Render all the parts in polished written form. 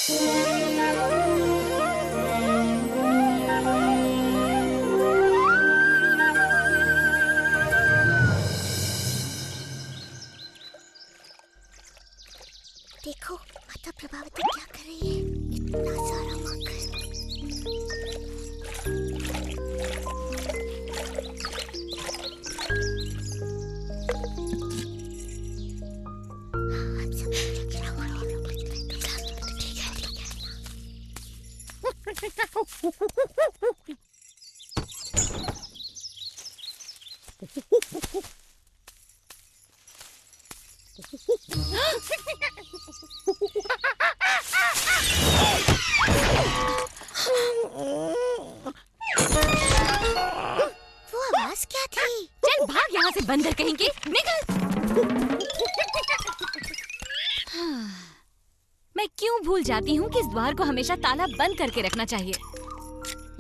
देखो माता प्रभावती क्या कर रही है। इतना सारा माखन। हम सब ठीक है। वो आवाज क्या थी? चल भाग यहाँ से बंदर कहेंगे, निकल। मैं क्यों भूल जाती हूँ कि इस द्वार को हमेशा ताला बंद करके रखना चाहिए।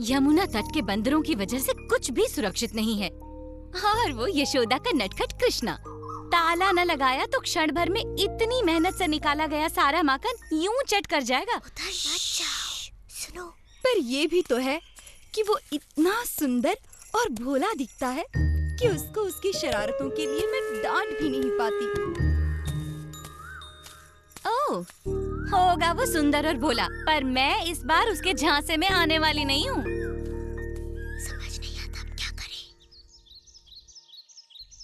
यमुना तट के बंदरों की वजह से कुछ भी सुरक्षित नहीं है। और वो यशोदा का नटखट कृष्णा, ताला न लगाया तो क्षण भर में इतनी मेहनत से निकाला गया सारा माखन यूं चट कर जाएगा। उधर मत जाओ। सुनो, पर ये भी तो है कि वो इतना सुंदर और भोला दिखता है कि उसको उसकी शरारतों के लिए मैं डांट भी नहीं पाती। ओह, होगा वो सुंदर और भोला, पर मैं इस बार उसके झांसे में आने वाली नहीं हूँ। समझ नहीं आता अब क्या करें।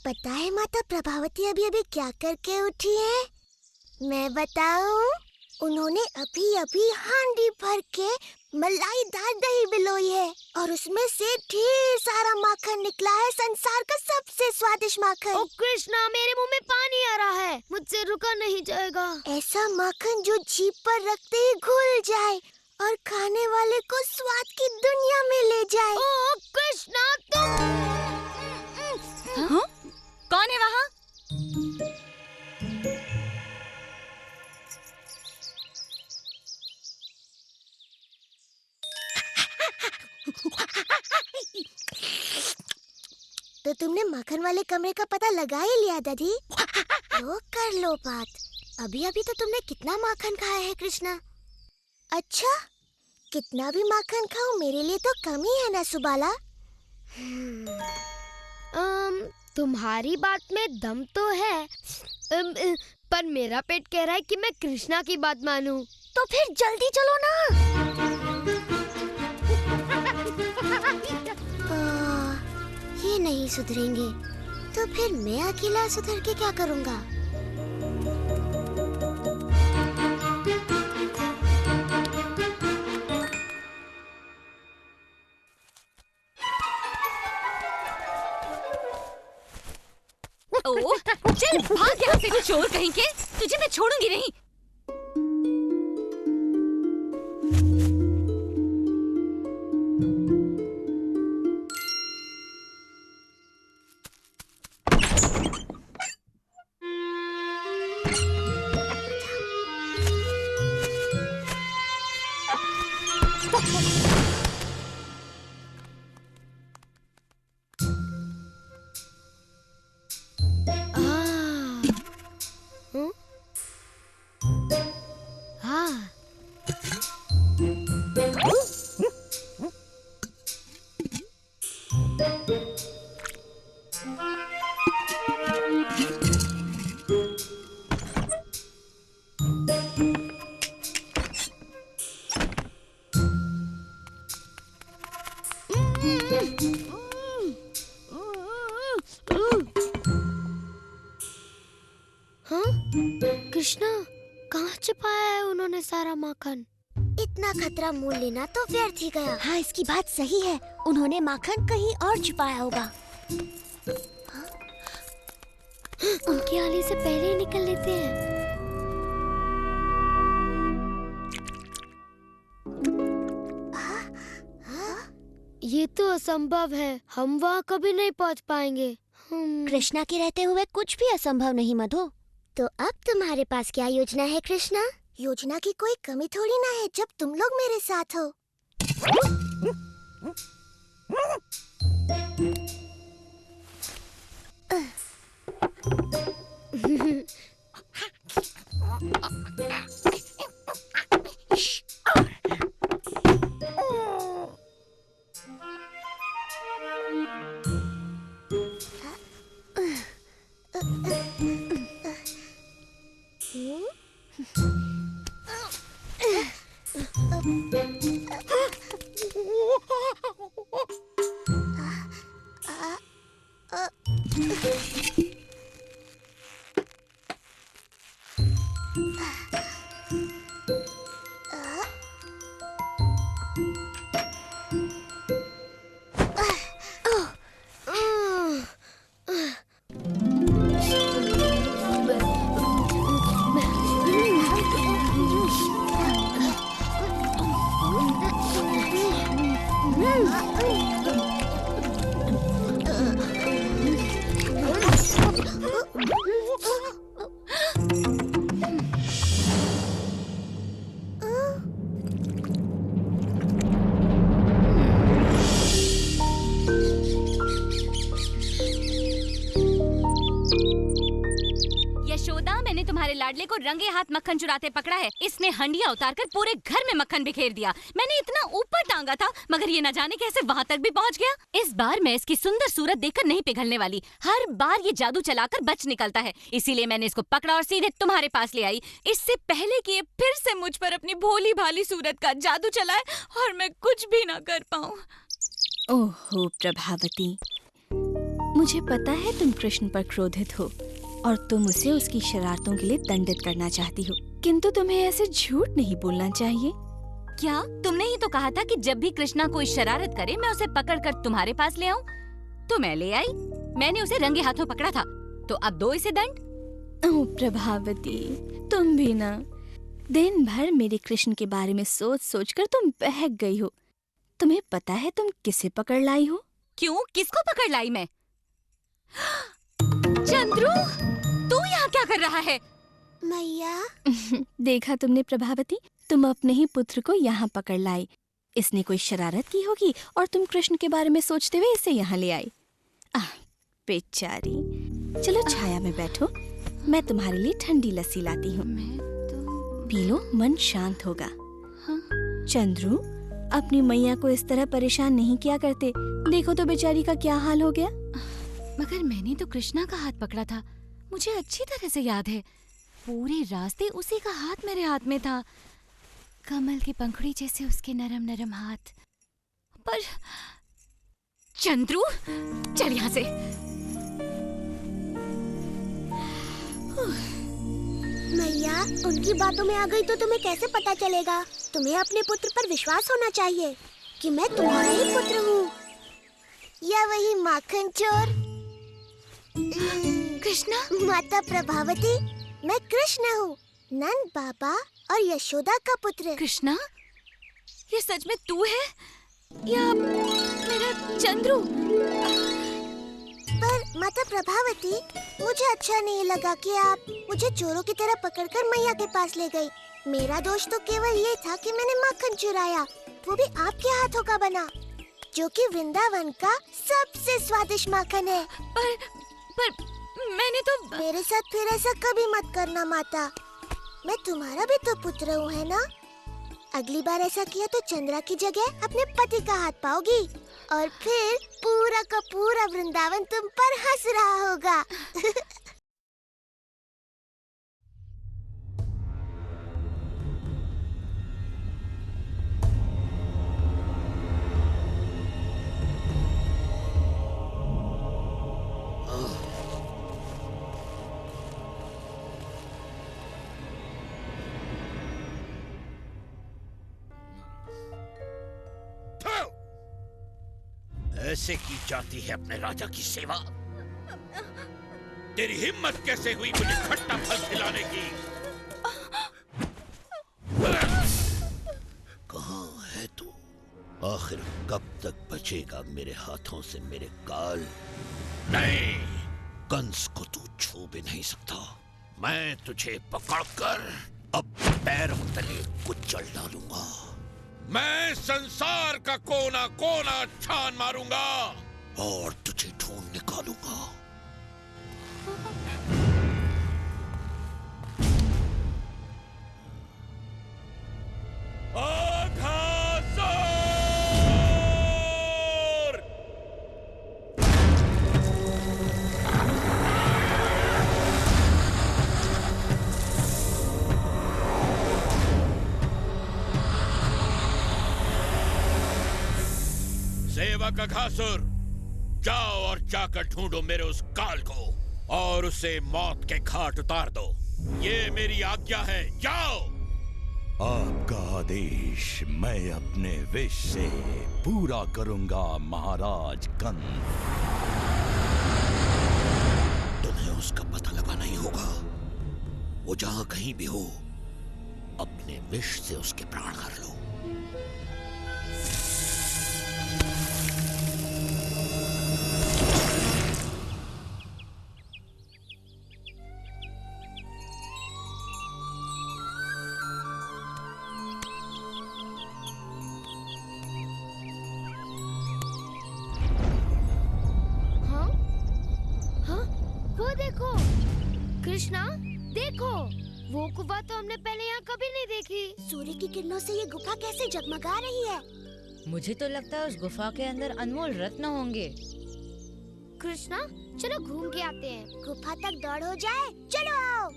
पता है माता प्रभावती अभी अभी क्या करके उठी है? मैं बताऊं? उन्होंने अभी अभी हांडी भर के मलाईदार दही बिलोई है और उसमें से ढेर सारा माखन निकला है, संसार का सबसे स्वादिष्ट माखन। ओ कृष्णा, मेरे मुंह में पानी आ रहा है, मुझसे रुका नहीं जाएगा। ऐसा माखन जो जीभ पर रखते ही घुल जाए और खाने वाले को स्वाद की दुनिया में ले जाए। ओ कृष्णा, तुम हाँ? कौन है वहाँ? तो तुमने माखन वाले कमरे का पता लगा ही लिया दादी? तो कर लो बात। अभी अभी तो तुमने कितना माखन खाया है कृष्णा? अच्छा, कितना भी माखन खाओ मेरे लिए तो कम ही है ना सुबाला। तुम्हारी बात में दम तो है, पर मेरा पेट कह रहा है कि मैं कृष्णा की बात मानूं। तो फिर जल्दी चलो ना। ये नहीं सुधरेंगे तो फिर मैं अकेला सुधर के क्या करूँगा? ओह, चल भाग यहाँ से चोर कहीं के, तुझे मैं छोड़ूंगी नहीं। कृष्णा, कहाँ छिपाया है उन्होंने सारा माखन? इतना खतरा मोल लेना तो व्यर्थ ही गया। हाँ, इसकी बात सही है, उन्होंने माखन कहीं और छुपाया होगा। उनके आने से पहले ही निकल लेते हैं। ये तो असंभव है, हम वहाँ कभी नहीं पहुँच पाएंगे। कृष्णा के रहते हुए कुछ भी असंभव नहीं मधु। तो अब तुम्हारे पास क्या योजना है कृष्णा? योजना की कोई कमी थोड़ी ना है जब तुम लोग मेरे साथ हो। यशोदा, मैंने तुम्हारे लाडले को रंगे हाथ मक्खन चुराते पकड़ा है। इसने हंडिया उतारकर पूरे घर में मक्खन बिखेर दिया। मैंने इतना ऊपर टांगा था, मगर ये न जाने कैसे वहाँ तक भी पहुँच गया। इस बार मैं इसकी सुंदर सूरत देखकर नहीं पिघलने वाली। हर बार ये जादू चलाकर बच निकलता है, इसीलिए मैंने इसको पकड़ा और सीधे तुम्हारे पास ले आई, इससे पहले कि ये फिर से मुझ पर अपनी भोली भाली सूरत का जादू चलाए और मैं कुछ भी ना कर पाऊँ। ओहो प्रभावती, मुझे पता है तुम कृष्ण पर क्रोधित हो और तुम उसे उसकी शरारतों के लिए दंडित करना चाहती हो, किंतु तुम्हें ऐसे झूठ नहीं बोलना चाहिए। क्या तुमने ही तो कहा था कि जब भी कृष्णा कोई शरारत करे मैं उसे पकड़कर तुम्हारे पास ले आऊं? तो मैं ले आई। मैंने उसे रंगे हाथों पकड़ा था, तो अब दो इसे दंड। ओह प्रभावती, तुम भी ना, दिन भर मेरे कृष्ण के बारे में सोच सोच कर तुम बहक गई हो। तुम्हें पता है तुम किसे पकड़ लाई हो? क्यों, किसको पकड़ लाई मैं? चंद्रू, तू यहाँ क्या कर रहा है? मैया, देखा तुमने प्रभावती, तुम अपने ही पुत्र को यहाँ पकड़ लाई। इसने कोई शरारत की होगी और तुम कृष्ण के बारे में सोचते हुए इसे यहाँ ले आई। आह बेचारी, चलो छाया में बैठो, मैं तुम्हारे लिए ठंडी लस्सी लाती हूँ। पी लो, मन शांत होगा। चंद्रू, अपनी मैया को इस तरह परेशान नहीं किया करते। देखो तो बेचारी का क्या हाल हो गया। मगर मैंने तो कृष्णा का हाथ पकड़ा था, मुझे अच्छी तरह से याद है। पूरे रास्ते उसी का हाथ मेरे हाथ में था, कमल की पंखुड़ी जैसे उसके नरम नरम हाथ। पर चंद्रू, चल यहाँ से। मैया, उनकी बातों में आ गई तो तुम्हें कैसे पता चलेगा? तुम्हें अपने पुत्र पर विश्वास होना चाहिए कि मैं तुम्हारा ही पुत्र हूँ, या वही माखन चोर कृष्णा? माता प्रभावती, मैं कृष्ण हूँ, नंद बाबा और यशोदा का पुत्र। कृष्णा, ये सच में तू है या मेरा चंद्रू? पर माता प्रभावती, मुझे अच्छा नहीं लगा कि आप मुझे चोरों की तरह पकड़कर मैया के पास ले गई। मेरा दोष तो केवल ये था कि मैंने माखन चुराया, वो भी आपके हाथों का बना, जो कि वृंदावन का सबसे स्वादिष्ट माखन है। पर मैंने तो मेरे साथ फिर ऐसा कभी मत करना माता, मैं तुम्हारा भी तो पुत्र हूँ, है ना? अगली बार ऐसा किया तो चंद्रा की जगह अपने पति का हाथ पाओगी और फिर पूरा का पूरा वृंदावन तुम पर हंस रहा होगा। ऐसे की जाती है अपने राजा की सेवा? तेरी हिम्मत कैसे हुई मुझे खट्टा फल खिलाने की? कहाँ है तू? आखिर कब तक बचेगा मेरे हाथों से मेरे काल? नहीं, कंस को तू छू भी नहीं सकता। मैं तुझे पकड़कर अब पैरों तले कुचल डालूंगा। मैं संसार का कोना कोना छान मारूंगा और तुझे ढूंढ निकालूंगा। सेवक अघासुर, जाओ और जाकर ढूंढो मेरे उस काल को और उसे मौत के घाट उतार दो। ये मेरी आज्ञा है, जाओ। आपका आदेश मैं अपने विश से पूरा करूंगा महाराज कंस। तुम्हें उसका पता लगाना ही होगा। वो जहां कहीं भी हो, अपने विश से उसके प्राण हर लो। हाँ हाँ, वो देखो कृष्णा, देखो वो गुफा तो हमने पहले यहाँ कभी नहीं देखी। सूर्य की किरणों से ये गुफा कैसे जगमगा रही है? मुझे तो लगता है उस गुफा के अंदर अनमोल रत्न होंगे। कृष्णा, चलो घूम के आते हैं। गुफा तक दौड़ हो जाए, चलो आओ।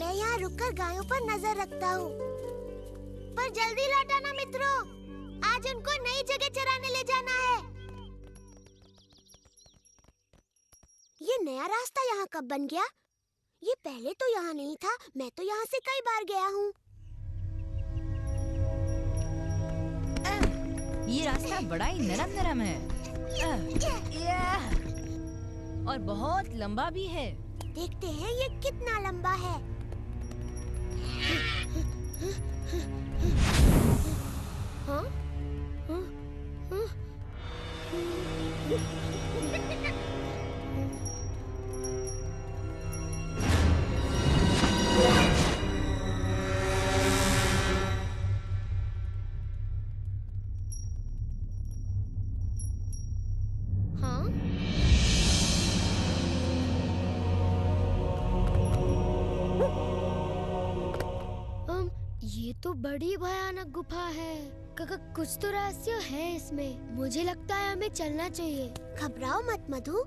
मैं यहाँ रुककर गायों पर नजर रखता हूँ, पर जल्दी लौट आना मित्रों, आज उनको नई जगह चराने ले जाना है। ये नया रास्ता यहाँ कब बन गया? ये पहले तो यहाँ नहीं था। मैं तो यहाँ से कई बार गया हूँ। ये रास्ता बड़ा ही नरम नरम है और बहुत लंबा भी है। देखते हैं ये कितना लंबा है। हाँ? हाँ? हाँ? हाँ? ये तो बड़ी भयानक गुफा है। कुछ तो रहस्य है इसमें। मुझे लगता है हमें चलना चाहिए। घबराओ मत मधु,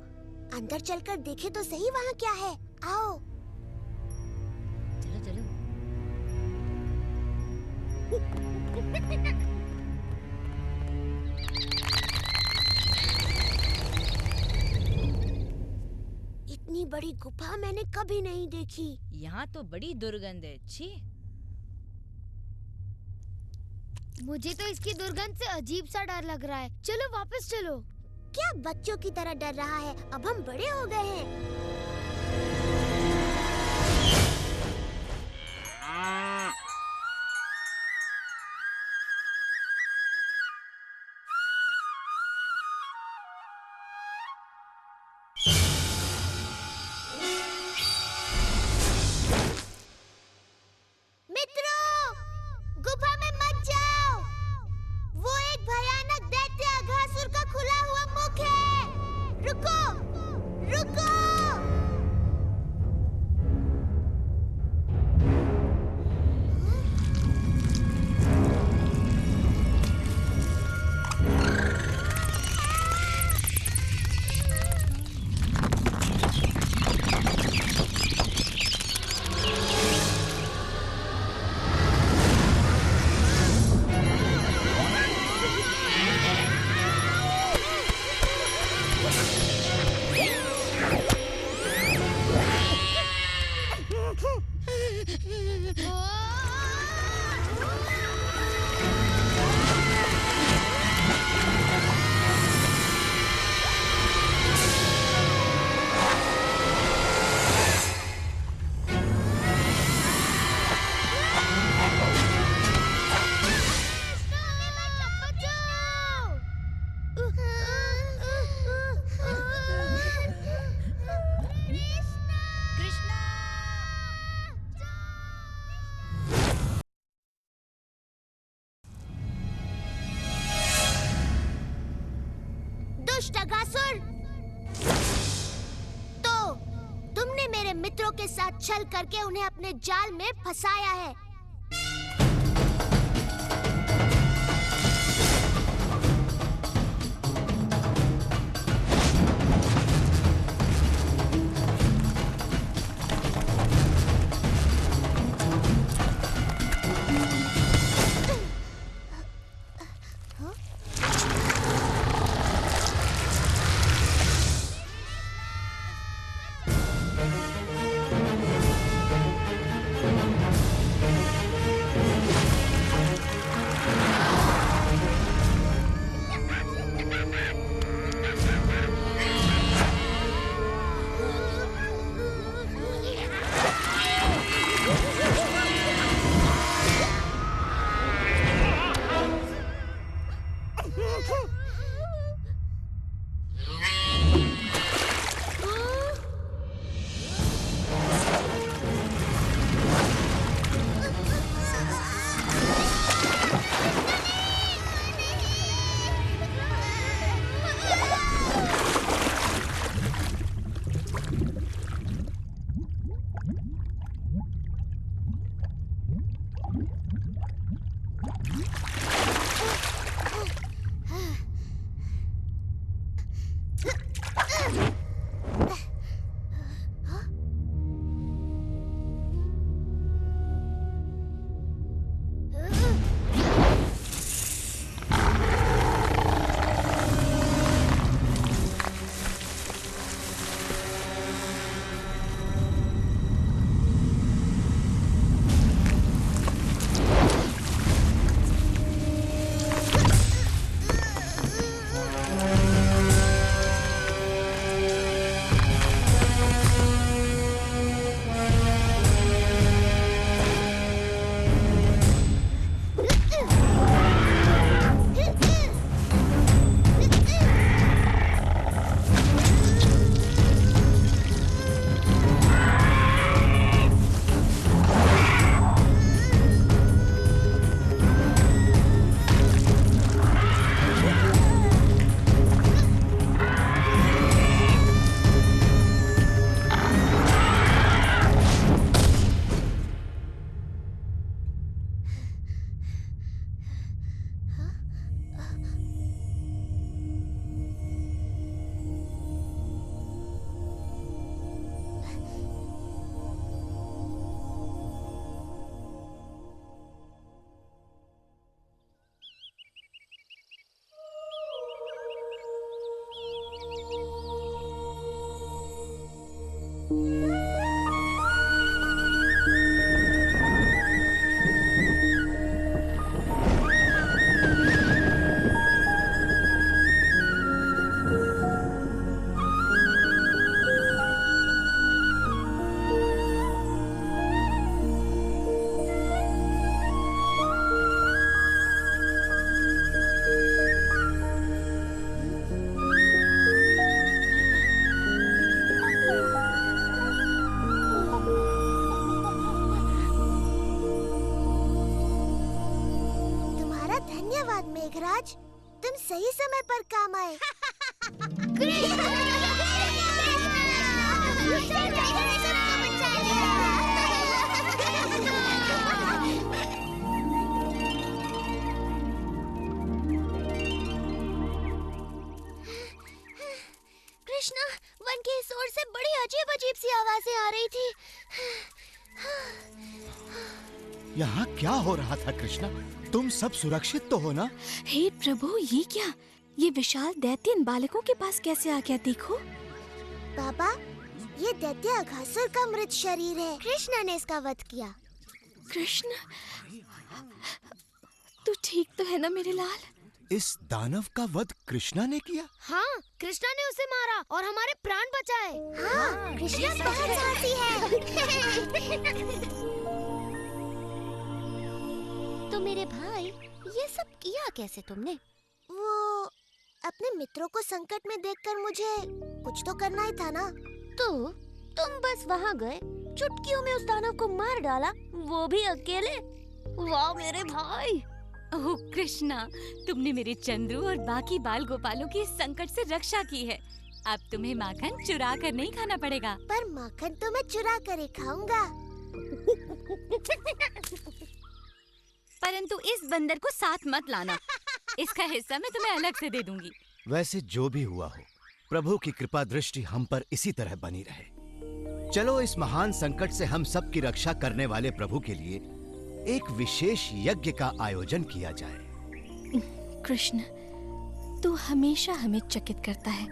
अंदर चलकर देखे तो सही वहाँ क्या है। आओ। चलो चलो। इतनी बड़ी गुफा मैंने कभी नहीं देखी। यहाँ तो बड़ी दुर्गंध है। छी। मुझे तो इसकी दुर्गंध से अजीब सा डर लग रहा है। चलो वापस चलो। क्या बच्चों की तरह डर रहा है? अब हम बड़े हो गए हैं। मित्रों, गुफा में मत जाओ। वो एक भयानक दैत्य अघासुर का खुला हुआ मुख है। रुको, रुको। दुष्ट अघासुर, तो तुमने मेरे मित्रों के साथ छल करके उन्हें अपने जाल में फंसाया है। हाँ? धन्यवाद मेघराज, तुम सही समय पर काम आए। कृष्णा, वन के इस ओर से बड़ी अजीब-अजीब सी आवाजें आ रही थी। यहाँ क्या हो रहा था कृष्णा? तुम सब सुरक्षित तो हो ना? हे प्रभु, ये क्या? ये विशाल दैत्य इन बालकों के पास कैसे आ गया? देखो बाबा, ये दैत्य अघासुर का मृत शरीर है। कृष्णा ने इसका वध किया। कृष्ण, तू ठीक तो है ना मेरे लाल? इस दानव का वध कृष्णा ने किया? हाँ, कृष्णा ने उसे मारा और हमारे प्राण बचाए। हाँ, कृष्णा बहुत साहसी है। तो मेरे भाई, ये सब किया कैसे तुमने? वो अपने मित्रों को संकट में देखकर मुझे कुछ तो करना ही था ना। तो तुम बस वहाँ गए, चुटकियों में उस दानव को मार डाला, वो भी अकेले। वाह मेरे भाई! ओह कृष्णा, तुमने मेरे चंद्रू और बाकी बाल गोपालों की इस संकट से रक्षा की है। अब तुम्हें माखन चुरा कर नहीं खाना पड़ेगा। पर माखन तो मैं चुरा कर ही खाऊंगा। परंतु इस बंदर को साथ मत लाना। इसका हिस्सा मैं तुम्हें अलग से दे दूंगी। वैसे जो भी हुआ हो, प्रभु की कृपा दृष्टि हम पर इसी तरह बनी रहे। चलो इस महान संकट से हम सब की रक्षा करने वाले प्रभु के लिए एक विशेष यज्ञ का आयोजन किया जाए। कृष्ण, तू हमेशा हमें चकित करता है।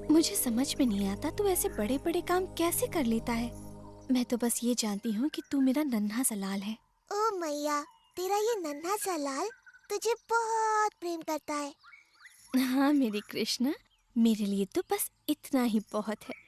मुझे समझ में नहीं आता तू ऐसे बड़े बड़े काम कैसे कर लेता है। मैं तो बस ये जानती हूँ कि तू मेरा नन्हा सा लाल है। ओ मैया, तेरा ये नन्हा सा लाल तुझे बहुत प्रेम करता है। हाँ मेरी कृष्ण, मेरे लिए तो बस इतना ही बहुत है।